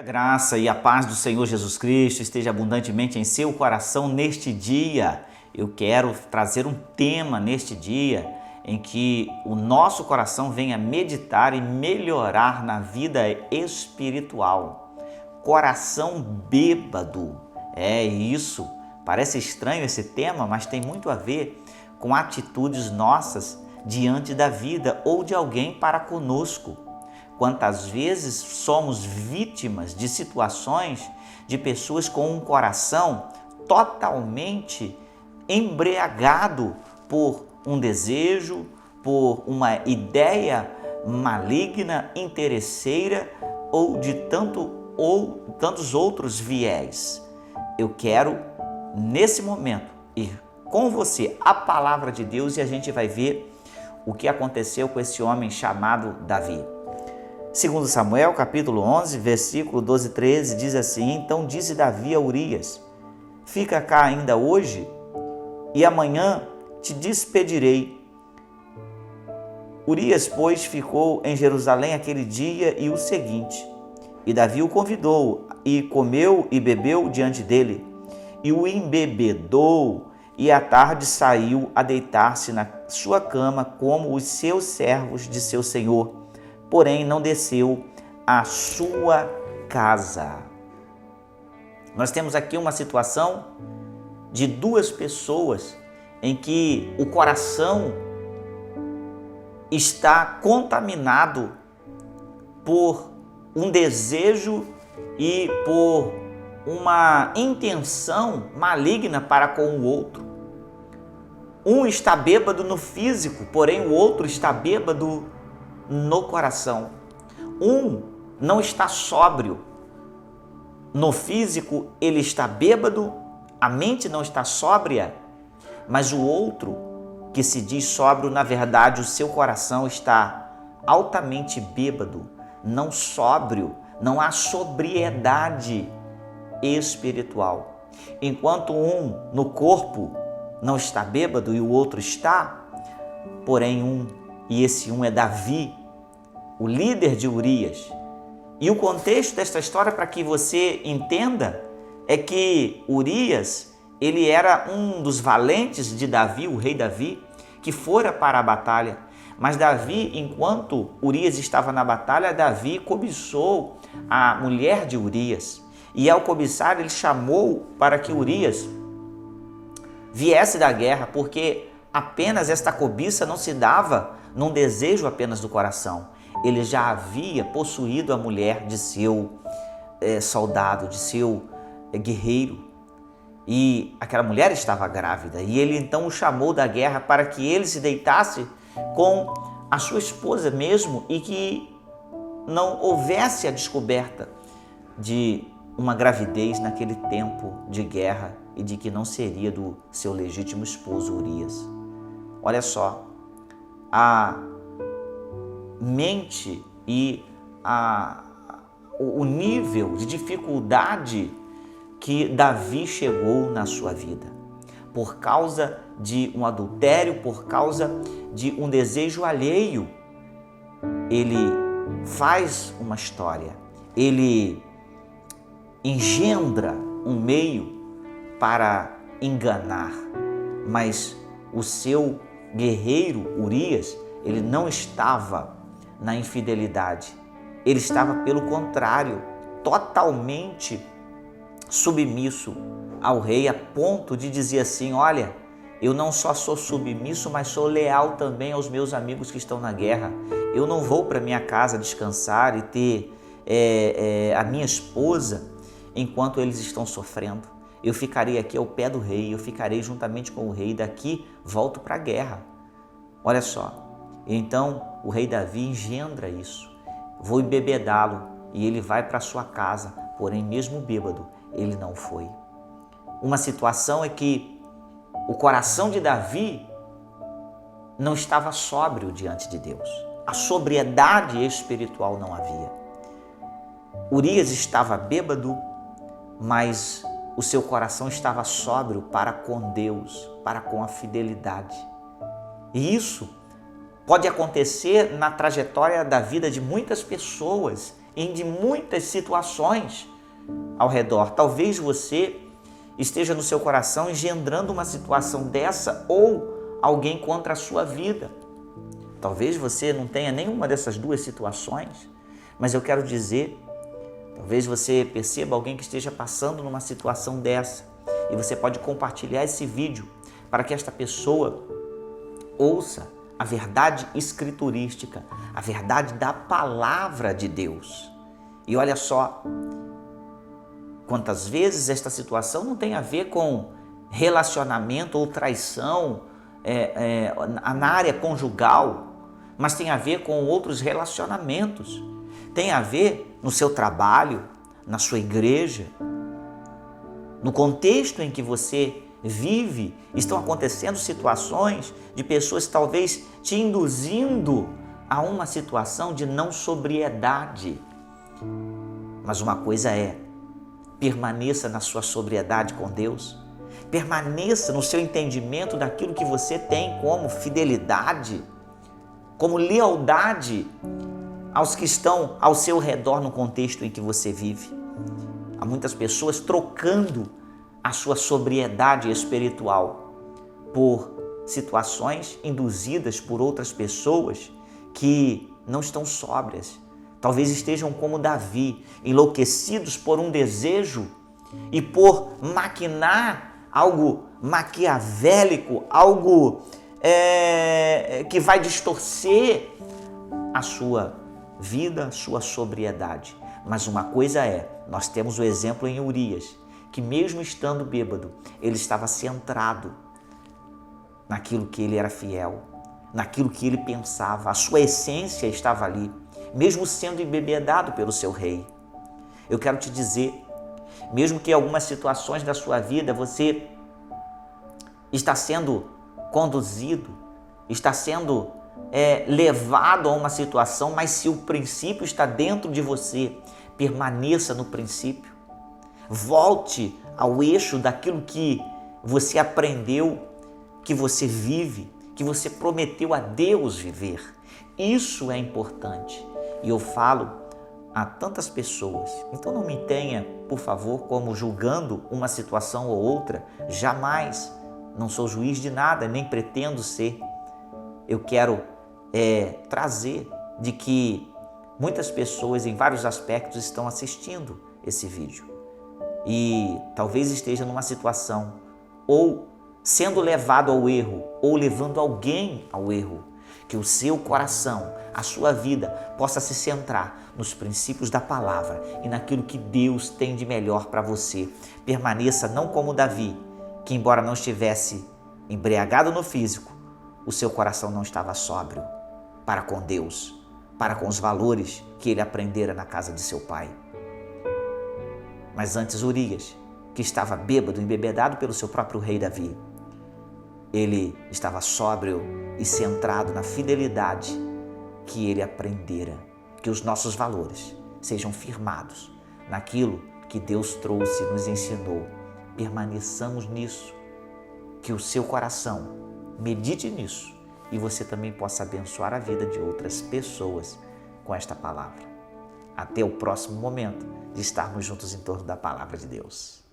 A graça e a paz do Senhor Jesus Cristo esteja abundantemente em seu coração neste dia. Eu quero trazer um tema neste dia em que o nosso coração venha meditar e melhorar na vida espiritual. Coração bêbado. É isso. Parece estranho esse tema, mas tem muito a ver com atitudes nossas diante da vida ou de alguém para conosco. Quantas vezes somos vítimas de situações de pessoas com um coração totalmente embriagado por um desejo, por uma ideia maligna, interesseira ou tantos outros viés. Eu quero, nesse momento, ir com você à palavra de Deus e a gente vai ver o que aconteceu com esse homem chamado Davi. Segundo Samuel, capítulo 11, versículo 12 e 13, diz assim: Então disse Davi a Urias: Fica cá ainda hoje, e amanhã te despedirei. Urias, pois, ficou em Jerusalém aquele dia e o seguinte. E Davi o convidou, e comeu e bebeu diante dele, e o embebedou, e à tarde saiu a deitar-se na sua cama como os seus servos de seu senhor. Porém, não desceu à sua casa. Nós temos aqui uma situação de duas pessoas em que o coração está contaminado por um desejo e por uma intenção maligna para com o outro. Um está bêbado no físico, porém o outro está bêbado no coração. Um não está sóbrio. No físico ele está bêbado, a mente não está sóbria, mas o outro, que se diz sóbrio, na verdade o seu coração está altamente bêbado, não sóbrio, não há sobriedade espiritual. Enquanto um no corpo não está bêbado e o outro está, porém esse um é Davi, o líder de Urias. E o contexto desta história, para que você entenda, é que Urias, ele era um dos valentes de Davi, o rei Davi, que fora para a batalha. Mas Davi, enquanto Urias estava na batalha, Davi cobiçou a mulher de Urias. E ao cobiçar, ele chamou para que Urias viesse da guerra, porque apenas esta cobiça não se dava num desejo apenas do coração. Ele já havia possuído a mulher de seu soldado, de seu guerreiro. E aquela mulher estava grávida. E ele então o chamou da guerra para que ele se deitasse com a sua esposa mesmo e que não houvesse a descoberta de uma gravidez naquele tempo de guerra e de que não seria do seu legítimo esposo Urias. Olha só, a mente e o nível de dificuldade que Davi chegou na sua vida, por causa de um adultério, por causa de um desejo alheio. Ele faz uma história, ele engendra um meio para enganar, mas o seu guerreiro Urias, ele não estava na infidelidade, ele estava pelo contrário, totalmente submisso ao rei, a ponto de dizer assim: olha, eu não só sou submisso, mas sou leal também aos meus amigos que estão na guerra. Eu não vou para minha casa descansar e ter a minha esposa enquanto eles estão sofrendo. Eu ficarei aqui ao pé do rei, eu ficarei juntamente com o rei, e daqui volto para a guerra. Olha só, então o rei Davi engendra isso. Vou embebedá-lo e ele vai para sua casa, porém mesmo bêbado, ele não foi. Uma situação é que o coração de Davi não estava sóbrio diante de Deus. A sobriedade espiritual não havia. Urias estava bêbado, mas o seu coração estava sóbrio para com Deus, para com a fidelidade. E isso pode acontecer na trajetória da vida de muitas pessoas e de muitas situações ao redor. Talvez você esteja no seu coração engendrando uma situação dessa ou alguém contra a sua vida. Talvez você não tenha nenhuma dessas duas situações, mas eu quero dizer, talvez você perceba alguém que esteja passando numa situação dessa e você pode compartilhar esse vídeo para que esta pessoa ouça a verdade escriturística, a verdade da palavra de Deus. E olha só, quantas vezes esta situação não tem a ver com relacionamento ou traição na área conjugal, mas tem a ver com outros relacionamentos. Tem a ver no seu trabalho, na sua igreja, no contexto em que você vive. Estão acontecendo situações de pessoas talvez te induzindo a uma situação de não sobriedade. Mas uma coisa é, permaneça na sua sobriedade com Deus, permaneça no seu entendimento daquilo que você tem como fidelidade, como lealdade aos que estão ao seu redor no contexto em que você vive. Há muitas pessoas trocando a sua sobriedade espiritual por situações induzidas por outras pessoas que não estão sóbrias. Talvez estejam como Davi, enlouquecidos por um desejo e por maquinar algo maquiavélico, algo que vai distorcer a sua vida, a sua sobriedade. Mas uma coisa é, nós temos o exemplo em Urias, que mesmo estando bêbado, ele estava centrado naquilo que ele era fiel, naquilo que ele pensava, a sua essência estava ali, mesmo sendo embebedado pelo seu rei. Eu quero te dizer, mesmo que em algumas situações da sua vida você está sendo conduzido, está sendo levado a uma situação, mas se o princípio está dentro de você, permaneça no princípio. Volte ao eixo daquilo que você aprendeu, que você vive, que você prometeu a Deus viver. Isso é importante. E eu falo a tantas pessoas, então não me tenha, por favor, como julgando uma situação ou outra. Jamais. Não sou juiz de nada, nem pretendo ser. Eu quero trazer de que muitas pessoas em vários aspectos estão assistindo esse vídeo e talvez esteja numa situação ou sendo levado ao erro ou levando alguém ao erro. Que o seu coração, a sua vida possa se centrar nos princípios da palavra e naquilo que Deus tem de melhor para você. Permaneça não como Davi, que embora não estivesse embriagado no físico, o seu coração não estava sóbrio para com Deus, para com os valores que ele aprendera na casa de seu pai. Mas antes Urias, que estava bêbado, embebedado pelo seu próprio rei Davi, ele estava sóbrio e centrado na fidelidade que ele aprendera. Que os nossos valores sejam firmados naquilo que Deus trouxe e nos ensinou. Permaneçamos nisso. Que o seu coração medite nisso e você também possa abençoar a vida de outras pessoas com esta palavra. Até o próximo momento de estarmos juntos em torno da palavra de Deus.